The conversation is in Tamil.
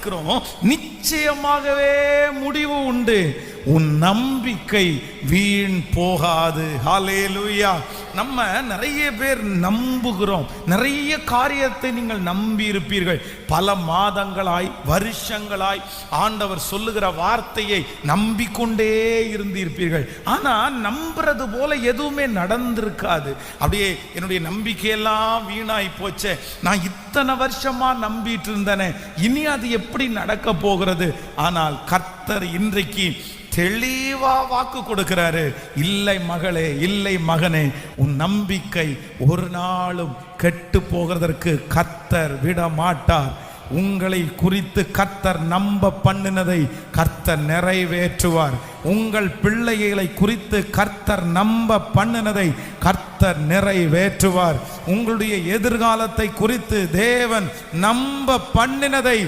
வாசிக்கிறோம், நிச்சயமாகவே முடிவு உண்டு, உன் நம்பிக்கை வீண் போகாது. ஹல்லேலூயா. நம்ம நிறைய பேர் நம்புகிறோம். நிறைய காரியத்தை நீங்கள் நம்பி இருப்பீர்கள். பல மாதங்களாய் வருஷங்களாய் ஆண்டவர் சொல்லுகிற வார்த்தையை நம்பிக்கொண்டே இருந்திருப்பீர்கள். ஆனா நம்புறது போல எதுவுமே நடந்திருக்காது. அப்படியே என்னுடைய நம்பிக்கையெல்லாம் வீணாய் போச்சே, நான் இத்தனை வருஷமா நம்பிட்டு இருந்தேனே, இனி அது எப்படி நடக்க போகிறது? ஆனால் கர்த்தர் இன்றைக்கு தெளிவா வாக்கு கொடுக்கிறாரு. இல்லை மகளே, இல்லை மகனே, உன் நம்பிக்கை ஒரு நாளும் கெட்டு போகிறதற்கு கர்த்தர் விட மாட்டார். உங்களை குறித்து கர்த்தர் நம்ப பண்ணினதை கர்த்தர் நிறைவேற்றுவார். உங்கள் பிள்ளைகளை குறித்து கர்த்தர் நம்ப பண்ணினதை கர்த்தர் நிறைவேற்றுவார். உங்களுடைய எதிர்காலத்தை குறித்து தேவன் நம்ப பண்ணினதை